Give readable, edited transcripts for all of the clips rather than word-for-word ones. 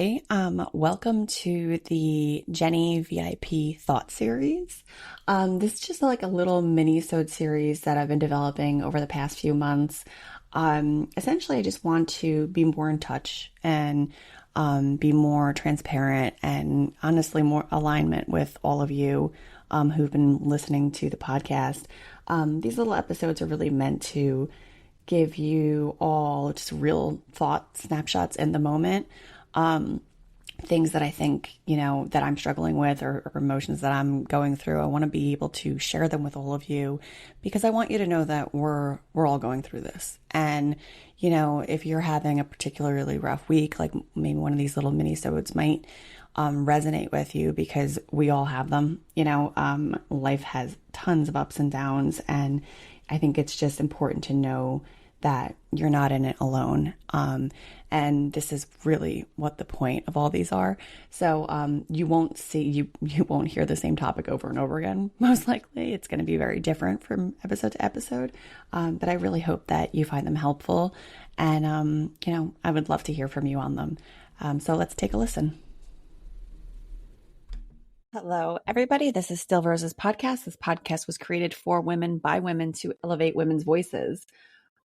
everybody. Welcome to the Jenny VIP Thought Series. This is just like a little mini-sode series that I've been developing over the past few months. Essentially, I just want to be more in touch and be more transparent and honestly more alignment with all of you who've been listening to the podcast. These little episodes are really meant to give you all just real thought snapshots in the moment. Things that I think, that I'm struggling with or emotions that I'm going through. I want to be able to share them with all of you because I want you to know that we're all going through this. And, if you're having a particularly rough week, like maybe one of these little mini-sodes might resonate with you because we all have them. Life has tons of ups and downs, and I think it's just important to know that you're not in it alone. And this is really what the point of all these are. So you won't hear the same topic over and over again. Most likely it's going to be very different from episode to episode. But I really hope that you find them helpful. And, I would love to hear from you on them. So let's take a listen. Hello, everybody. This is Still Rose's podcast. This podcast was created for women by women to elevate women's voices.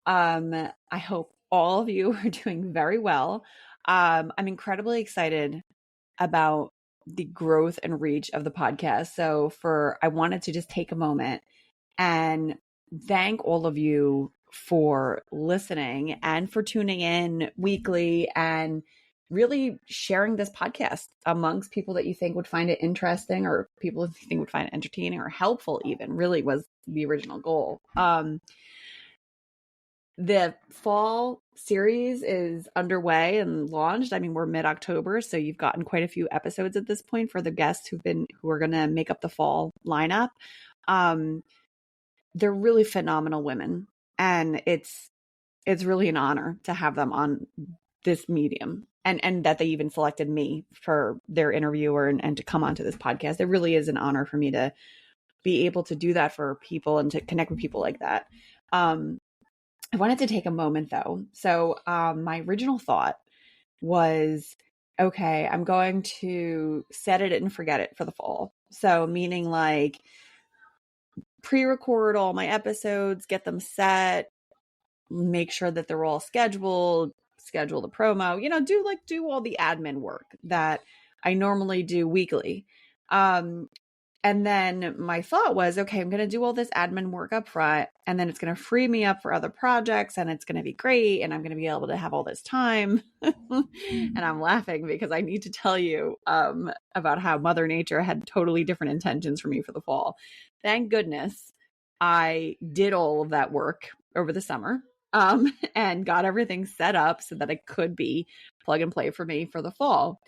I hope all of you are doing very well. I'm incredibly excited about the growth and reach of the podcast. So I wanted to just take a moment and thank all of you for listening and for tuning in weekly and really sharing this podcast amongst people that you think would find it interesting or people that you think would find it entertaining or helpful even really was the original goal. The fall series is underway and launched. I mean, we're mid-October, so you've gotten quite a few episodes at this point for the guests who are going to make up the fall lineup. They're really phenomenal women, and it's really an honor to have them on this medium, and that they even selected me for their interviewer and to come onto this podcast. It really is an honor for me to be able to do that for people and to connect with people like that. I wanted to take a moment though. So my original thought was, okay, I'm going to set it and forget it for the fall. So meaning like pre-record all my episodes, get them set, make sure that they're all scheduled, schedule the promo, do all the admin work that I normally do weekly. And then my thought was, okay, I'm going to do all this admin work up front, and then it's going to free me up for other projects, and it's going to be great, and I'm going to be able to have all this time. And I'm laughing because I need to tell you about how Mother Nature had totally different intentions for me for the fall. Thank goodness I did all of that work over the summer and got everything set up so that it could be plug and play for me for the fall.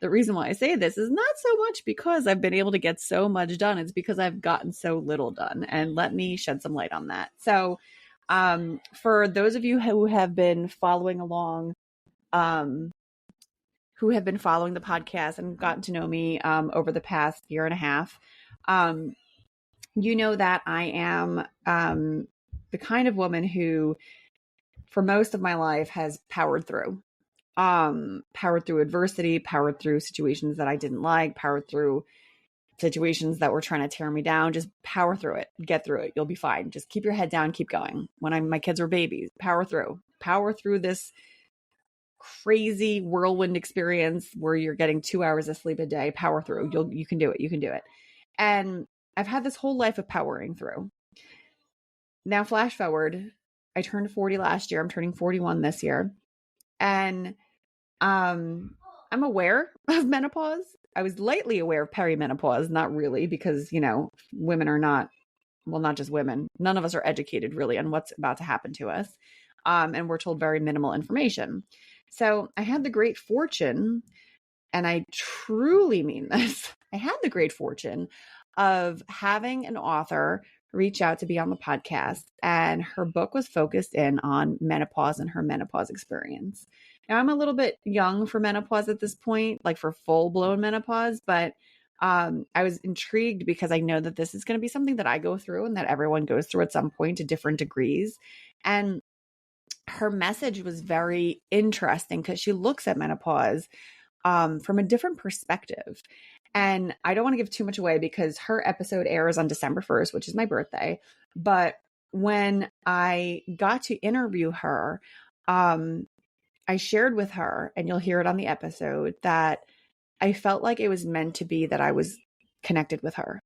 The reason why I say this is not so much because I've been able to get so much done. It's because I've gotten so little done. And let me shed some light on that. So for those of you who have been following along, who have been following the podcast and gotten to know me over the past year and a half, you know that I am the kind of woman who, for most of my life, has powered through adversity, powered through situations that I didn't like, powered through situations that were trying to tear me down. Just power through it, get through it. You'll be fine. Just keep your head down, keep going. When my kids were babies, power through this crazy whirlwind experience where you're getting 2 hours of sleep a day, power through. You can do it. And I've had this whole life of powering through. Now, flash forward, I turned 40 last year. I'm turning 41 this year. And I'm aware of menopause. I was lightly aware of perimenopause, not really, because, women are not just women. None of us are educated really on what's about to happen to us. And we're told very minimal information. So I had the great fortune, and I truly mean this, I had the great fortune of having an author reach out to be on the podcast, and her book was focused in on menopause and her menopause experience. Now, I'm a little bit young for menopause at this point, like for full-blown menopause, but I was intrigued because I know that this is going to be something that I go through and that everyone goes through at some point to different degrees. And her message was very interesting because she looks at menopause from a different perspective. And I don't want to give too much away because her episode airs on December 1st, which is my birthday. But when I got to interview her, I shared with her, and you'll hear it on the episode, that I felt like it was meant to be that I was connected with her.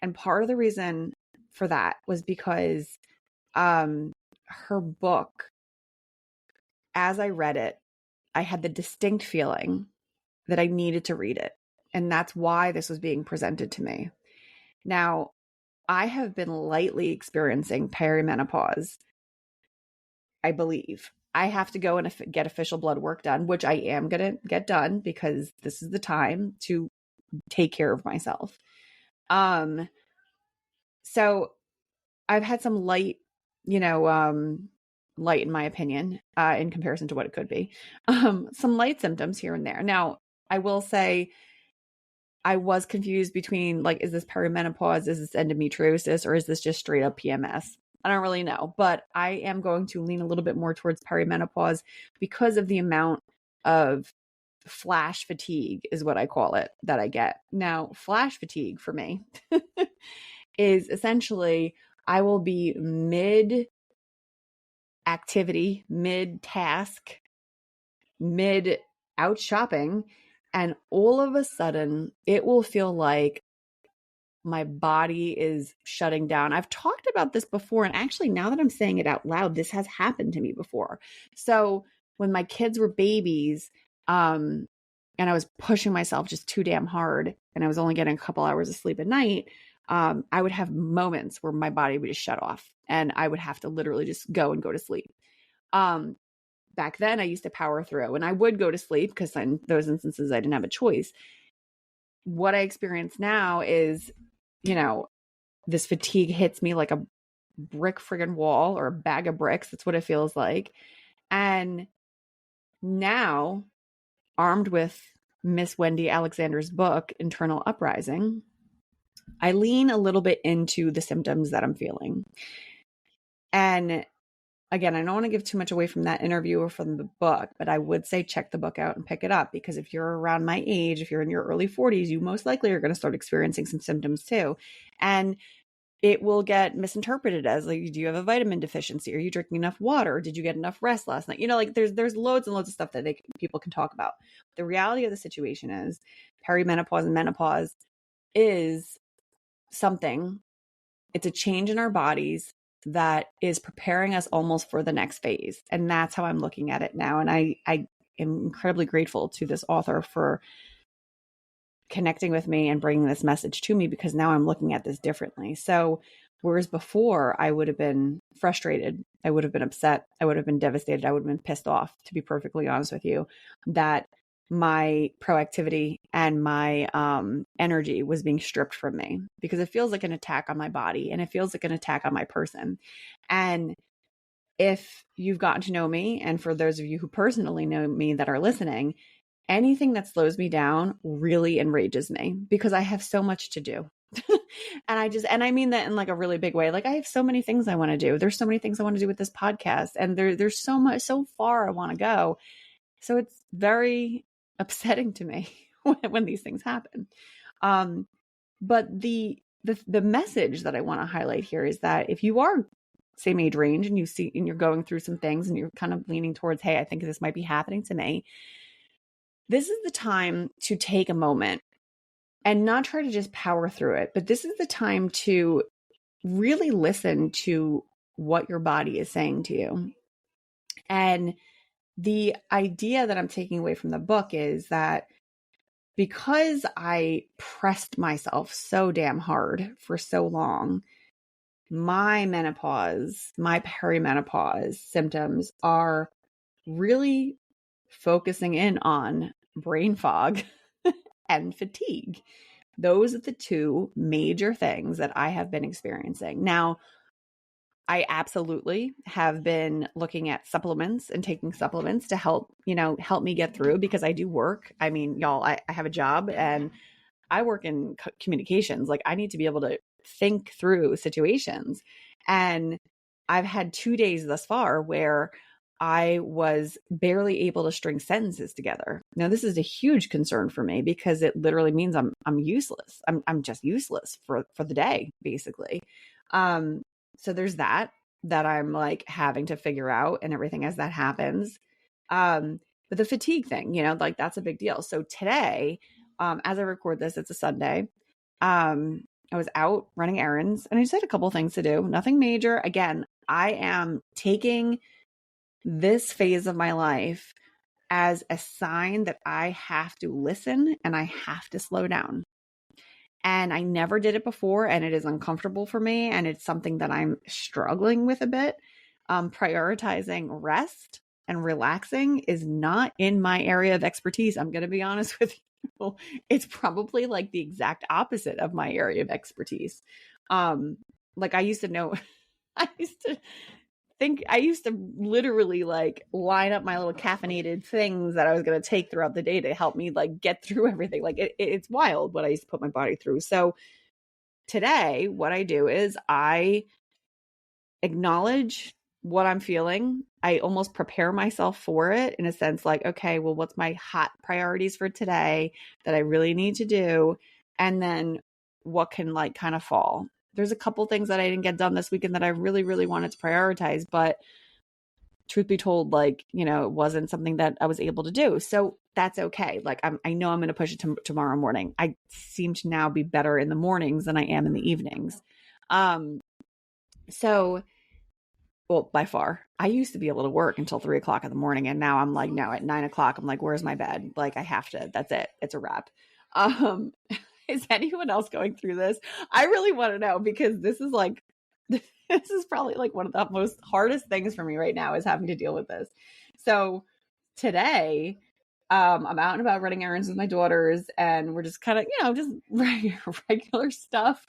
And part of the reason for that was because her book, as I read it, I had the distinct feeling that I needed to read it. And that's why this was being presented to me. Now, I have been lightly experiencing perimenopause, I believe. I have to go and get official blood work done, which I am going to get done because this is the time to take care of myself. So I've had some light, light in my opinion, in comparison to what it could be, some light symptoms here and there. Now, I will say I was confused between, like, is this perimenopause? Is this endometriosis? Or is this just straight up PMS? I don't really know, but I am going to lean a little bit more towards perimenopause because of the amount of flash fatigue is what I call it that I get. Now, flash fatigue for me is essentially I will be mid activity, mid task, mid out shopping, and all of a sudden it will feel like my body is shutting down. I've talked about this before, and actually now that I'm saying it out loud, this has happened to me before. So when my kids were babies, and I was pushing myself just too damn hard, and I was only getting a couple hours of sleep at night, I would have moments where my body would just shut off, and I would have to literally just go to sleep. Back then, I used to power through, and I would go to sleep because in those instances, I didn't have a choice. What I experience now is, this fatigue hits me like a brick friggin' wall or a bag of bricks. That's what it feels like. And now, armed with Miss Wendy Alexander's book, Internal Uprising, I lean a little bit into the symptoms that I'm feeling. And again, I don't want to give too much away from that interview or from the book, but I would say check the book out and pick it up, because if you're around my age, if you're in your early 40s, you most likely are going to start experiencing some symptoms too. And it will get misinterpreted as, like, do you have a vitamin deficiency? Are you drinking enough water? Did you get enough rest last night? Like there's loads and loads of stuff that people can talk about. The reality of the situation is perimenopause and menopause is something. It's a change in our bodies that is preparing us almost for the next phase. And that's how I'm looking at it now. And I am incredibly grateful to this author for connecting with me and bringing this message to me, because now I'm looking at this differently. So whereas before I would have been frustrated, I would have been upset, I would have been devastated, I would have been pissed off, to be perfectly honest with you, that my proactivity and my energy was being stripped from me, because it feels like an attack on my body and it feels like an attack on my person. And if you've gotten to know me, and for those of you who personally know me that are listening, anything that slows me down really enrages me, because I have so much to do. And I mean that in like a really big way. Like, I have so many things I want to do. There's so many things I want to do with this podcast, and there's so far I want to go. So it's very upsetting to me when these things happen. But the message that I want to highlight here is that if you are same age range and you're going through some things and you're kind of leaning towards, hey, I think this might be happening to me, this is the time to take a moment and not try to just power through it, but this is the time to really listen to what your body is saying to you. And the idea that I'm taking away from the book is that because I pressed myself so damn hard for so long, my menopause, my perimenopause symptoms are really focusing in on brain fog and fatigue. Those are the two major things that I have been experiencing. Now, I absolutely have been looking at supplements and taking supplements to help me get through, because I do work. I mean, y'all, I have a job and I work in communications. Like, I need to be able to think through situations. And I've had 2 days thus far where I was barely able to string sentences together. Now, this is a huge concern for me because it literally means I'm useless. I'm just useless for the day, basically. Um, so there's that I'm like having to figure out and everything as that happens. But the fatigue thing, like that's a big deal. So today, as I record this, it's a Sunday. I was out running errands and I just had a couple of things to do. Nothing major. Again, I am taking this phase of my life as a sign that I have to listen and I have to slow down. And I never did it before, and it is uncomfortable for me. And it's something that I'm struggling with a bit. Prioritizing rest and relaxing is not in my area of expertise. I'm going to be honest with you. It's probably like the exact opposite of my area of expertise. Like I used to know, I used to literally like line up my little caffeinated things that I was going to take throughout the day to help me like get through everything. Like it's wild what I used to put my body through. So today, what I do is I acknowledge what I'm feeling. I almost prepare myself for it in a sense like, okay, well, what's my hot priorities for today that I really need to do? And then what can like kind of fall? There's a couple things that I didn't get done this weekend that I really, really wanted to prioritize, but truth be told, like, it wasn't something that I was able to do. So that's okay. Like, I know I'm going to push it to tomorrow morning. I seem to now be better in the mornings than I am in the evenings. So, well, by far, I used to be able to work until 3 o'clock in the morning. And now I'm like, now at 9 o'clock, I'm like, where's my bed? Like, I have to, that's it. It's a wrap. Um, is anyone else going through this? I really want to know because this is like, this is probably like one of the most hardest things for me right now is having to deal with this. So today, I'm out and about running errands with my daughters and we're just kind of, just regular stuff.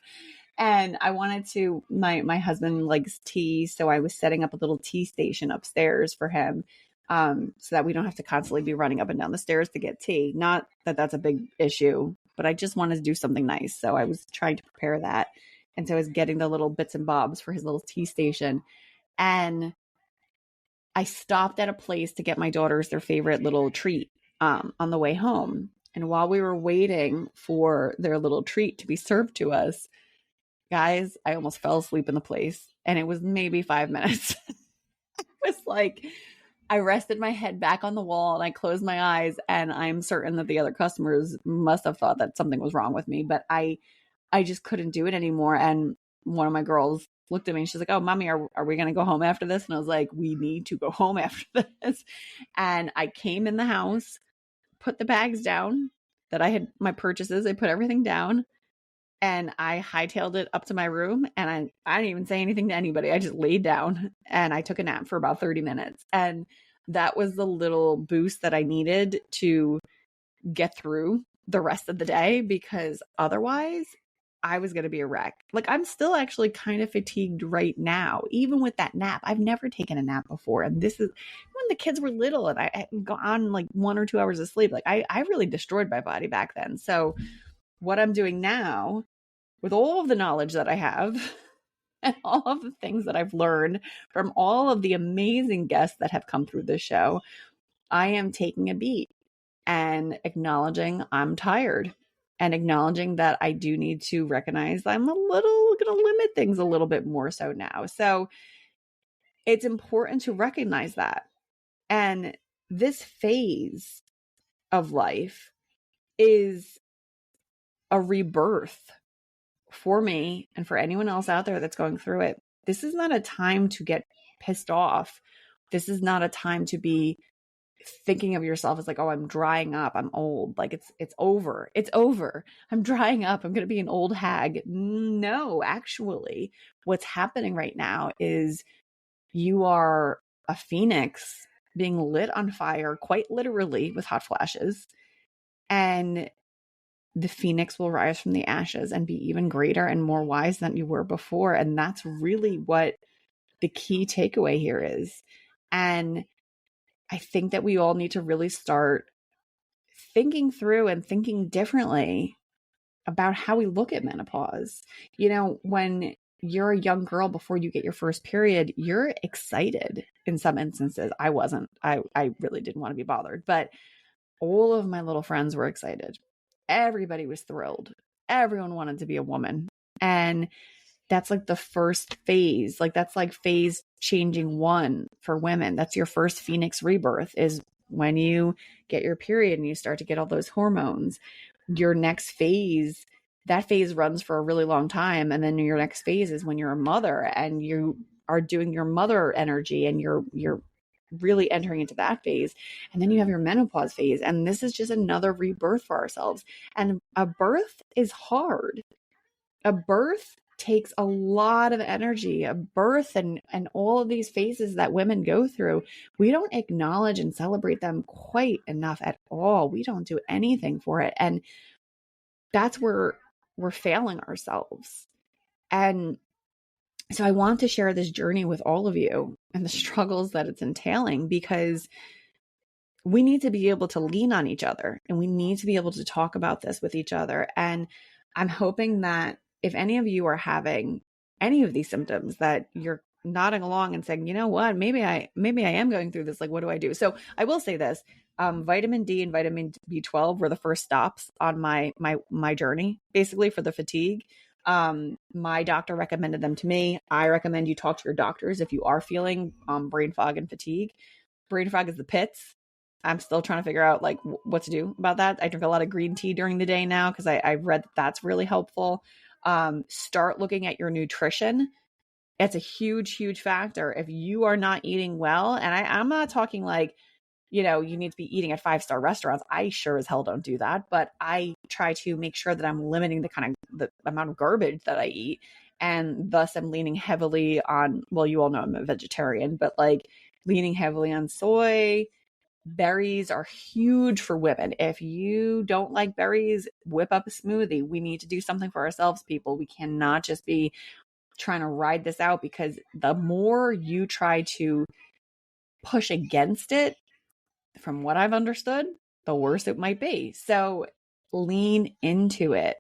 And I wanted to, my husband likes tea. So I was setting up a little tea station upstairs for him. So that we don't have to constantly be running up and down the stairs to get tea. Not that that's a big issue, but I just wanted to do something nice. So I was trying to prepare that. And so I was getting the little bits and bobs for his little tea station. And I stopped at a place to get my daughters their favorite little treat on the way home. And while we were waiting for their little treat to be served to us, guys, I almost fell asleep in the place. And it was maybe 5 minutes. It was like, I rested my head back on the wall and I closed my eyes. And I'm certain that the other customers must have thought that something was wrong with me. But I just couldn't do it anymore. And one of my girls looked at me and she's like, oh, mommy, are we going to go home after this? And I was like, we need to go home after this. And I came in the house, put the bags down that I had, my purchases. I put everything down and I hightailed it up to my room. And I didn't even say anything to anybody. I just laid down and I took a nap for about 30 minutes. And that was the little boost that I needed to get through the rest of the day because otherwise I was going to be a wreck. Like I'm still actually kind of fatigued right now, even with that nap. I've never taken a nap before. And this is when the kids were little and I had gone like 1 or 2 hours of sleep. Like I really destroyed my body back then. So what I'm doing now with all of the knowledge that I have and all of the things that I've learned from all of the amazing guests that have come through this show, I am taking a beat and acknowledging I'm tired and acknowledging that I do need to recognize I'm a little going to limit things a little bit more so now. So it's important to recognize that. And this phase of life is a rebirth for me and for anyone else out there that's going through it. This is not a time to get pissed off. This is not a time to be thinking of yourself as like, oh, I'm drying up. I'm old. Like it's over. It's over. I'm drying up. I'm going to be an old hag. No, actually, what's happening right now is you are a phoenix being lit on fire, quite literally with hot flashes. And the phoenix will rise from the ashes and be even greater and more wise than you were before. And that's really what the key takeaway here is. And I think that we all need to really start thinking through and thinking differently about how we look at menopause. When you're a young girl before you get your first period, you're excited in some instances. I wasn't. I really didn't want to be bothered, but all of my little friends were excited. Everybody was thrilled. Everyone wanted to be a woman. And that's like the first phase. Like that's like phase changing one for women. That's your first Phoenix rebirth, is when you get your period and you start to get all those hormones. Your next phase, that phase runs for a really long time. And then your next phase is when you're a mother and you are doing your mother energy and you're really entering into that phase. And then you have your menopause phase. And this is just another rebirth for ourselves. And a birth is hard. A birth takes a lot of energy. A birth and all of these phases that women go through, we don't acknowledge and celebrate them quite enough at all. We don't do anything for it. And that's where we're failing ourselves. And so I want to share this journey with all of you and the struggles that it's entailing, because we need to be able to lean on each other and we need to be able to talk about this with each other. And I'm hoping that if any of you are having any of these symptoms, that you're nodding along and saying, you know what, maybe I am going through this. Like, what do I do? So I will say this, vitamin D and vitamin B12 were the first stops on my journey, basically, for the fatigue. My doctor recommended them to me. I recommend you talk to your doctors if you are feeling brain fog and fatigue. Brain fog is the pits. I'm still trying to figure out like what to do about that. I drink a lot of green tea during the day now because I've read that's really helpful. Start looking at your nutrition. It's a huge, huge factor. If you are not eating well, and I'm not talking like, you know, you need to be eating at 5-star restaurants. I sure as hell don't do that, but I try to make sure that I'm limiting the amount of garbage that I eat. And thus I'm leaning heavily on, well, you all know I'm a vegetarian, but like leaning heavily on soy. Berries are huge for women. If you don't like berries, whip up a smoothie. We need to do something for ourselves, people. We cannot just be trying to ride this out, because the more you try to push against it, from what I've understood, the worse it might be. So lean into it,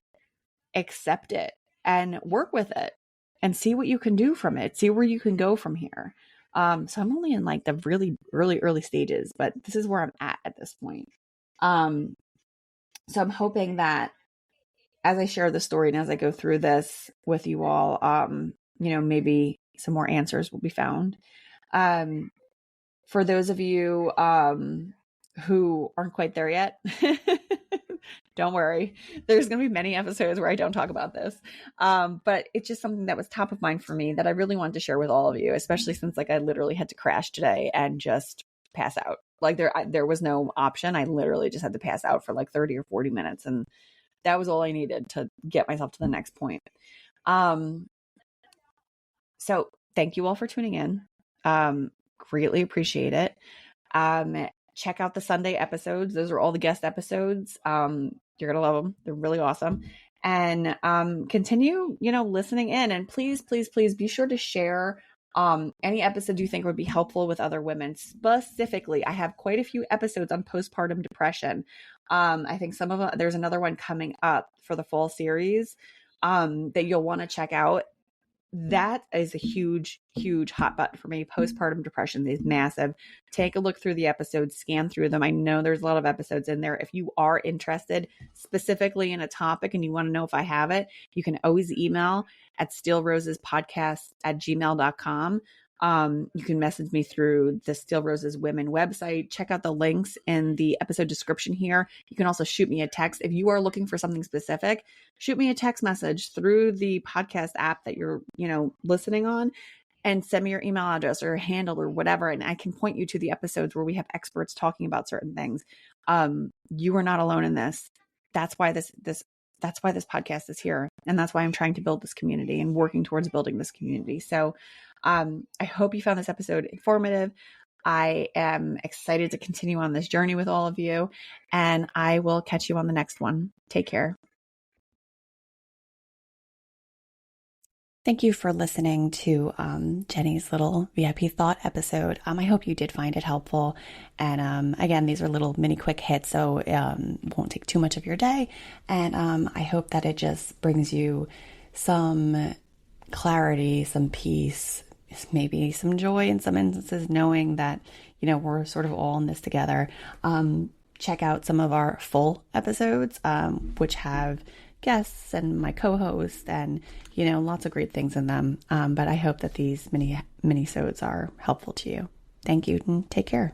accept it, and work with it and see what you can do from it. See where you can go from here. So I'm only in like the really early stages, but this is where I'm at this point. So I'm hoping that as I share the story and as I go through this with you all, you know, maybe some more answers will be found. For those of you who aren't quite there yet, don't worry. There's going to be many episodes where I don't talk about this. But it's just something that was top of mind for me that I really wanted to share with all of you, especially since like I literally had to crash today and just pass out. Like there was no option. I literally just had to pass out for like 30 or 40 minutes. And that was all I needed to get myself to the next point. So thank you all for tuning in. Greatly appreciate it. Check out the Sunday episodes. Those are all the guest episodes. You're going to love them. They're really awesome. And continue, you know, listening in. And please, please, please be sure to share any episode you think would be helpful with other women. Specifically, I have quite a few episodes on postpartum depression. I think some of them, there's another one coming up for the fall series that you'll want to check out. That is a huge, huge hot button for me. Postpartum depression is massive. Take a look through the episodes, scan through them. I know there's a lot of episodes in there. If you are interested specifically in a topic and you want to know if I have it, you can always email at steelrosespodcast@gmail.com. You can message me through the Steel Roses Women website. Check out the links in the episode description here. You can also shoot me a text. If you are looking for something specific, shoot me a text message through the podcast app that you're, you know, listening on, and send me your email address or handle or whatever. And I can point you to the episodes where we have experts talking about certain things. You are not alone in this. That's why this podcast is here. And that's why I'm trying to build this community and working towards building this community. So I hope you found this episode informative. I am excited to continue on this journey with all of you, and I will catch you on the next one. Take care. Thank you for listening to Jenny's little VIP thought episode. I hope you did find it helpful. And again, these are little mini quick hits, so it won't take too much of your day. And I hope that it just brings you some clarity, some peace, maybe some joy in some instances, knowing that, we're sort of all in this together. Check out some of our full episodes, which have guests and my co-host and, lots of great things in them. But I hope that these mini-sodes are helpful to you. Thank you and take care.